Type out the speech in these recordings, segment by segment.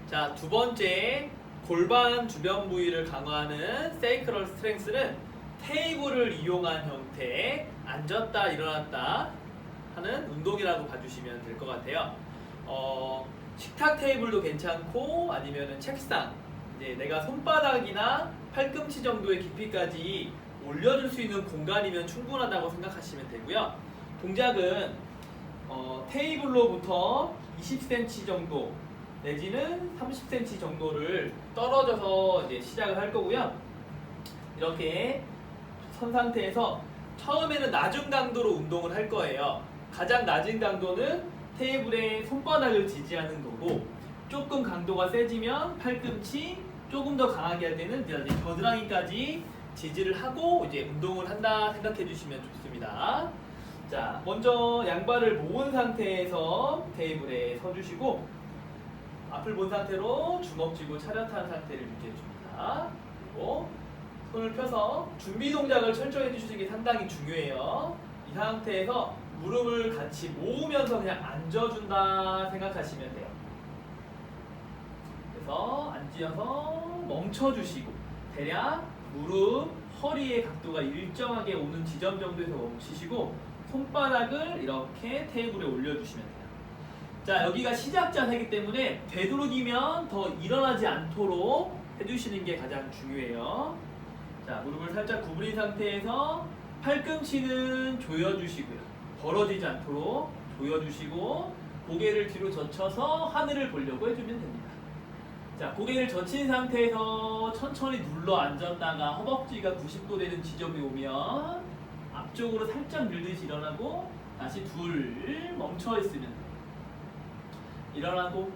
자, 두 번째 골반 주변 부위를 강화하는 세이크럴 스트렝스는 테이블을 이용한 형태의 앉았다 일어났다 하는 운동이라고 봐주시면 될 것 같아요. 식탁 테이블도 괜찮고 아니면은 책상, 이제 내가 손바닥이나 팔꿈치 정도의 깊이까지 올려줄 수 있는 공간이면 충분하다고 생각하시면 되고요. 동작은 테이블로부터 20cm 정도 내지는 30cm 정도를 떨어져서 이제 시작을 할 거고요. 이렇게 선 상태에서 처음에는 낮은 강도로 운동을 할 거예요. 가장 낮은 강도는 테이블에 손바닥을 지지하는 거고, 조금 강도가 세지면 팔꿈치, 조금 더 강하게 할 때는 이제 겨드랑이까지 지지를 하고 이제 운동을 한다 생각해 주시면 좋습니다. 자, 먼저 양발을 모은 상태에서 테이블에 서주시고 앞을 본 상태로 주먹 쥐고 차렷한 상태를 유지해 줍니다. 그리고 손을 펴서 준비 동작을 철저히 해주시는 게 상당히 중요해요. 이 상태에서 무릎을 같이 모으면서 그냥 앉아준다 생각하시면 돼요. 그래서 앉으셔서 멈춰주시고 대략 무릎, 허리의 각도가 일정하게 오는 지점 정도에서 멈추시고 손바닥을 이렇게 테이블에 올려주시면 돼요. 자, 여기가 시작 자세이기 때문에 되도록이면 더 일어나지 않도록 해주시는 게 가장 중요해요. 자, 무릎을 살짝 구부린 상태에서 팔꿈치는 조여주시고요. 벌어지지 않도록 조여주시고 고개를 뒤로 젖혀서 하늘을 보려고 해주면 됩니다. 자, 고개를 젖힌 상태에서 천천히 눌러 앉았다가 허벅지가 90도 되는 지점에 오면 앞쪽으로 살짝 밀듯이 일어나고 다시 둘 멈춰 있으면 돼요. 일어나고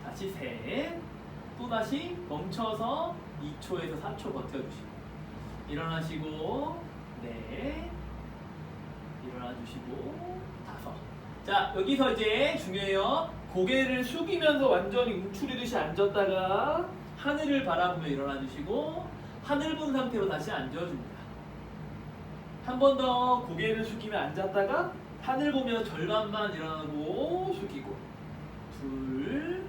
다시 셋, 또 다시 멈춰서 2초에서 3초 버텨주시고 일어나시고 넷, 일어나주시고 다섯. 자, 여기서 이제 중요해요. 고개를 숙이면서 완전히 움츠리듯이 앉았다가 하늘을 바라보며 일어나주시고 하늘 본 상태로 다시 앉아줍니다. 한 번 더 고개를 숙이며 앉았다가 하늘 보며 절반만 일어나고 숙이고 둘,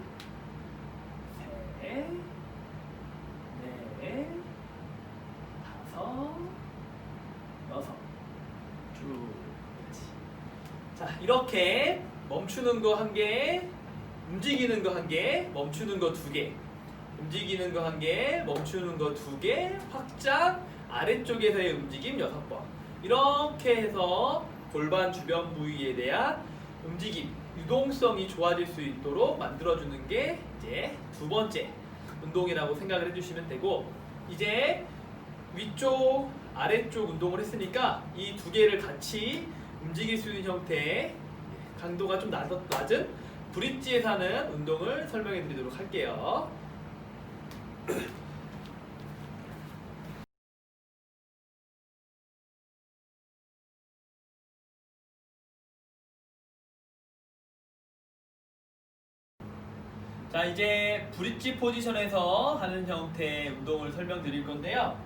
셋, 넷, 다섯, 여섯. 쭉. 자, 이렇게 멈추는 거 한 개, 움직이는 거 한 개, 멈추는 거 두 개, 움직이는 거 한 개, 멈추는 거 두 개, 확장, 아래쪽에서의 움직임 6번. 이렇게 해서 골반 주변 부위에 대한 움직임, 유동성이 좋아질 수 있도록 만들어주는 게 이제 두 번째 운동이라고 생각을 해주시면 되고, 이제 위쪽, 아래쪽 운동을 했으니까 이 두 개를 같이 움직일 수 있는 형태의 강도가 좀 낮은 브릿지에서 하는 운동을 설명해 드리도록 할게요. 자, 이제 브릿지 포지션에서 하는 형태의 운동을 설명드릴 건데요.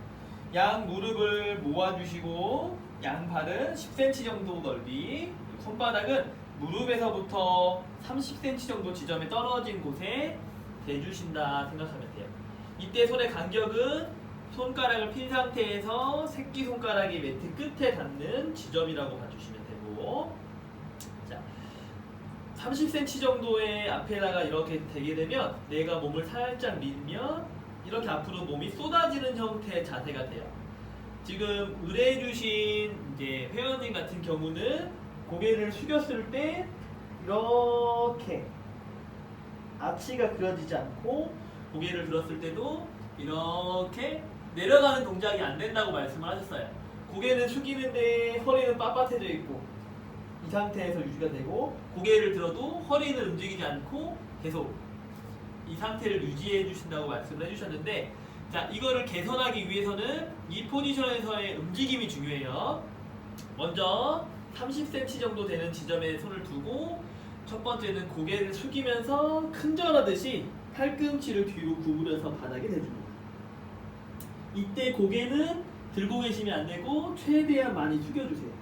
양 무릎을 모아주시고 양발은 10cm 정도 넓이, 손바닥은 무릎에서부터 30cm 정도 지점에 떨어진 곳에 대주신다 생각하면 돼요. 이때 손의 간격은 손가락을 핀 상태에서 새끼손가락이 매트 끝에 닿는 지점이라고 봐주시면 되고, 자, 30cm 정도의 앞에다가 이렇게 되게 되면 내가 몸을 살짝 밀면 이렇게 앞으로 몸이 쏟아지는 형태의 자세가 돼요. 지금 의뢰해주신 이제 회원님 같은 경우는 고개를 숙였을 때 이렇게 아치가 그려지지 않고 고개를 들었을 때도 이렇게 내려가는 동작이 안 된다고 말씀을 하셨어요. 고개는 숙이는데 허리는 빳빳해져 있고 이 상태에서 유지가 되고, 고개를 들어도 허리는 움직이지 않고 계속 이 상태를 유지해 주신다고 말씀을 해주셨는데, 자, 이거를 개선하기 위해서는 이 포지션에서의 움직임이 중요해요. 먼저 30cm 정도 되는 지점에 손을 두고 첫 번째는 고개를 숙이면서 큰절하듯이 팔꿈치를 뒤로 구부려서 바닥에 대줍니다. 이때 고개는 들고 계시면 안 되고 최대한 많이 숙여주세요.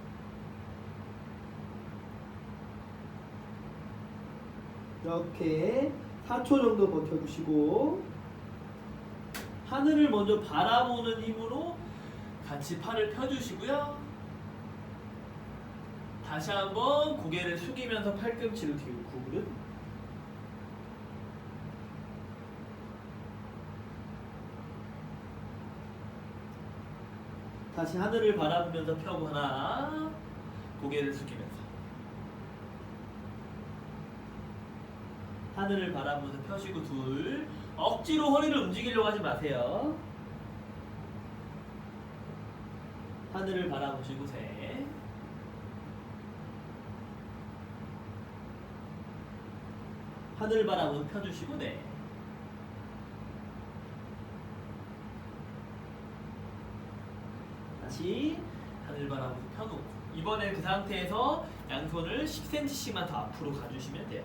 이렇게 4초 정도 버텨주시고 하늘을 먼저 바라보는 힘으로 같이 팔을 펴주시고요. 다시 한번 고개를 숙이면서 팔꿈치를 뒤로 구부름. 다시 하늘을 바라보면서 펴고 하나, 고개를 숙이면서 하늘을 바라보면서 펴시고 둘, 억지로 허리를 움직이려고 하지 마세요. 하늘을 바라보시고 셋, 하늘을 바라보면서 펴주시고 넷, 다시 하늘 바라보면서 펴놓고 이번엔 그 상태에서 양손을 10cm씩만 더 앞으로 가주시면 돼요.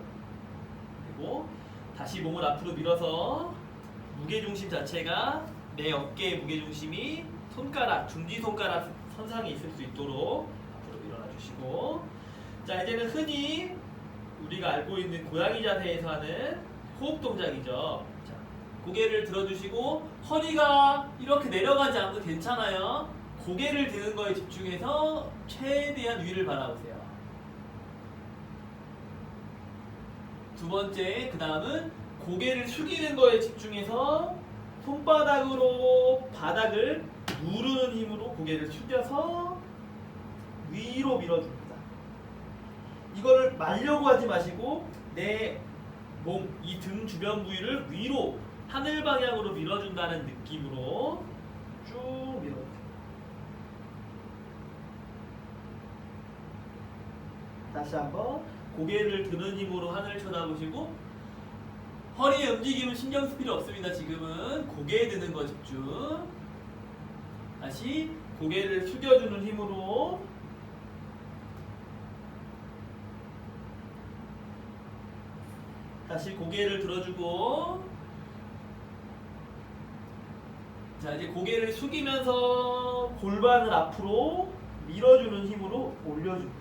그리고 다시 몸을 앞으로 밀어서 무게중심 자체가 내 어깨의 무게중심이 손가락, 중지손가락 선상에 있을 수 있도록 앞으로 밀어놔 주시고, 자 이제는 흔히 우리가 알고 있는 고양이 자세에서 하는 호흡 동작이죠. 자, 고개를 들어주시고 허리가 이렇게 내려가지 않아도 괜찮아요. 고개를 드는 거에 집중해서 최대한 위를 바라보세요. 두 번째, 그 다음은 고개를 숙이는 거에 집중해서 손바닥으로 바닥을 누르는 힘으로 고개를 숙여서 위로 밀어줍니다. 이거를 말려고 하지 마시고 내 몸, 이 등 주변 부위를 위로 하늘 방향으로 밀어준다는 느낌으로 쭉 밀어주세요. 다시 한번 고개를 드는 힘으로 하늘을 쳐다보시고, 허리의 움직임은 신경 쓸 필요 없습니다. 지금은 고개에 드는 거 집중. 다시 고개를 숙여주는 힘으로 다시 고개를 들어주고, 자 이제 고개를 숙이면서 골반을 앞으로 밀어주는 힘으로 올려줍니다.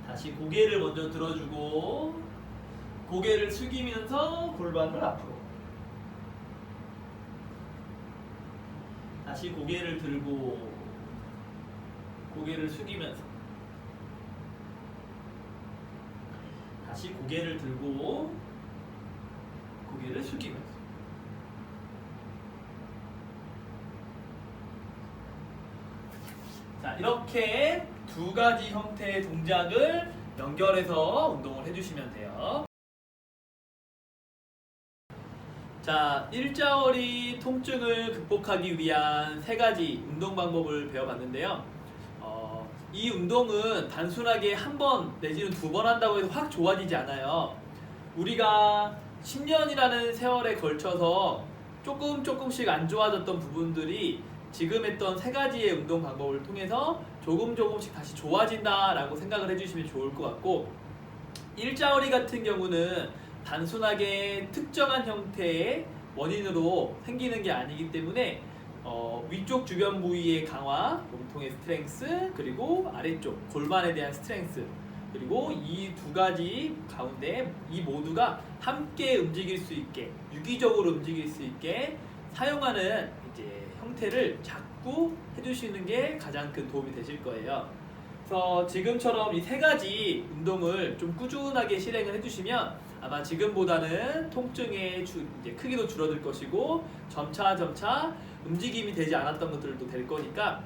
다시 고개를 먼저 들어주고 고개를 숙이면서 골반을 앞으로, 다시 고개를 들고 고개를 숙이면서, 다시 고개를 들고 고개를 숙이면서. 자 이렇게 두 가지 형태의 동작을 연결해서 운동을 해주시면 돼요. 자, 일자허리 통증을 극복하기 위한 세 가지 운동 방법을 배워봤는데요. 이 운동은 단순하게 한 번 내지는 두 번 한다고 해서 확 좋아지지 않아요. 우리가 10년이라는 세월에 걸쳐서 조금씩 안 좋아졌던 부분들이 지금 했던 세 가지의 운동 방법을 통해서 조금씩 다시 좋아진다라고 생각을 해주시면 좋을 것 같고, 일자허리 같은 경우는 단순하게 특정한 형태의 원인으로 생기는 게 아니기 때문에 위쪽 주변 부위의 강화, 몸통의 스트렝스, 그리고 아래쪽 골반에 대한 스트렝스, 그리고 이 두 가지 가운데 이 모두가 함께 움직일 수 있게, 유기적으로 움직일 수 있게 사용하는 이제 형태를 자꾸 해주시는 게 가장 큰 도움이 되실 거예요. 그래서 지금처럼 이 세 가지 운동을 좀 꾸준하게 실행을 해주시면 아마 지금보다는 통증의 이제 크기도 줄어들 것이고 점차 움직임이 되지 않았던 것들도 될 거니까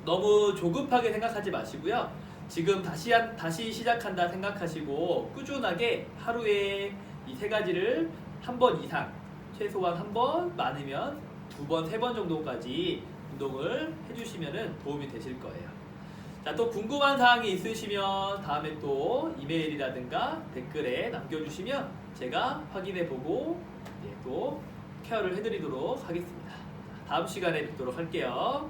너무 조급하게 생각하지 마시고요. 지금 다시 시작한다 생각하시고 꾸준하게 하루에 이 세 가지를 한 번 이상, 최소한 한 번, 많으면 두 번, 세 번 정도까지 운동을 해주시면 도움이 되실 거예요. 자, 또 궁금한 사항이 있으시면 다음에 또 이메일이라든가 댓글에 남겨주시면 제가 확인해보고 또 케어를 해드리도록 하겠습니다. 다음 시간에 뵙도록 할게요.